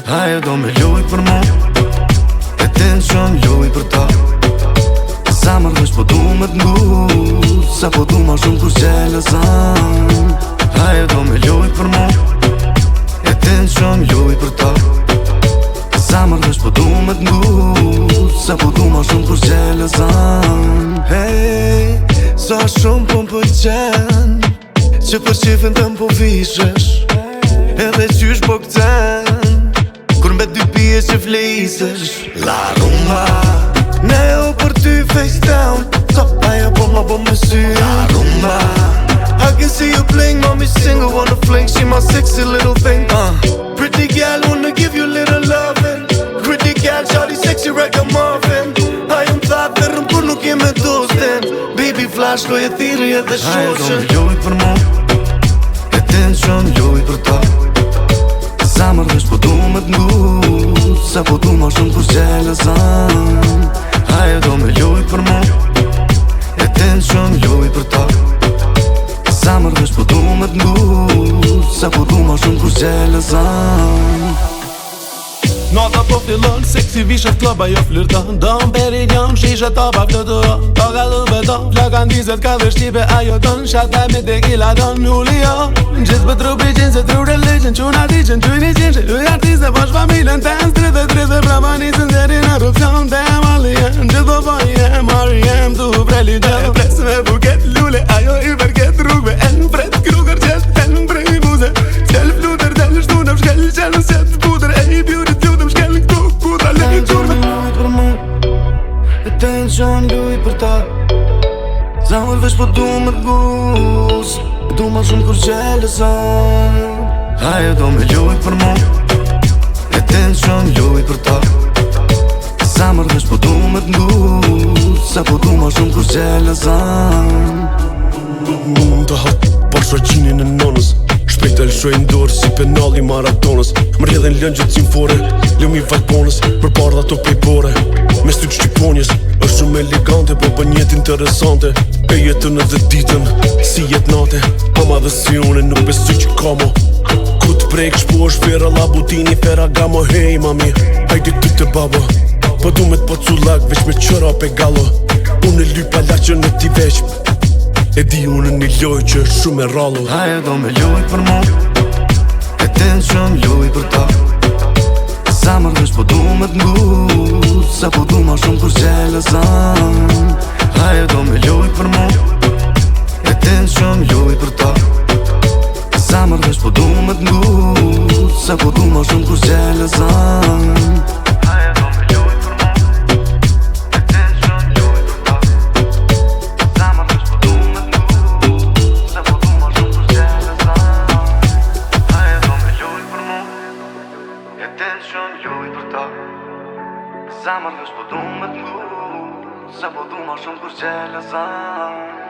Ajo do me lujt për mu, e tension lujt për ta. Zamër vesh po du me t'ngu, sa po du ma shumë kur gjelëzan. Ajo do me lujt për mu, e tension lujt për ta. Zamër vesh po du me t'ngu, sa po du ma shumë kur gjelëzan. Hey, sa shumë po m'pëlqen, që për qifin të m'po vishesh, edhe qysh po këten, kur me dy pije që flisesh. La rumba, ne o për ty face down, top ajo po ma bo me sy. La rumba, I can see you playing, mommy single, wanna fling, she my sexy little thing. Pretty gal, wanna give you little loving. Pretty gal, shawty sexy ragamuffin. Ajo m'that dhe rëm kur nuk jem me dostin. Baby flash, ko e thiri edhe shoqen. Ajo do me lujt për mu, e tension lujt për ta. Zamër vesh po du me t'ngu, sa po du ma shumë kur gjelëzan. Ajo do me lujt për mu, e tension lujt për ta. Zamër vesh po du me t'ngu, sa po du ma shumë kur gjelëzan. Nota po fillon, seksi vishet klub ajo flirton. Dom Perignon, shishe topa fluturon. Toka du beton, flaka ndizet ka dhe shqipe ajo ton. Shata me tequila don Julio. Gjithë për trupi qenë se true religion. Quna ti qenë qujni qenë që luj artiste posh familjen ten. Strete brava nisën deri në rupcion. Dem alien, gjithë po po jem, R.E.M. tu preli gjell. Pres me buket lule, ajo i verket rrugve. El fred, kruger qell, el mbrej muze. Qell fluter, del shtunë, shkell qell sjet puter. Ej beauty tension lujt për ta. Zamër vesh po du me t'ngus, du ma shumë kur gjelëzan. Ajo do me lujt për mu, e tension lujt për ta. Zamër vesh po du me t'ngus, sa po du ma shumë kur gjelëzan. Të hatë Porsche gjinin e nonës, shpejt e lëshoj ndorë si penali maratonës. Më rrjedhen lëngjët si m'fore, lëmi valponës, për bardha to pejbore. Me styq shqiponjes, është shumë elegante, po bën jetë interesante. E jetën edhe ditën, si jetë nate, pa madhësione nuk besoj që kamo. Ku t'prek shpo është vera la butini, Ferragamo, hej mami, hajde ty të baba. Po du me t'po cullak, veç me qëra pe gallo. Unë e lypa laqën e ti veç, e di unë një loj që është shumë e rallo. Ajo do me lujt për mu, e tension lujt për ta. Zamër vesh po du me t'ngu, sa po du ma shumë kur gjelëzan. Ajo do me lujt për mu, e tension lujt për ta. Zamër vesh po du me t'ngu, sa po du ma shumë kur gjelëzan. Tension lujt për ta. Zamër vesh po du me t'ngu, sa po du ma shumë kur gjelëzan.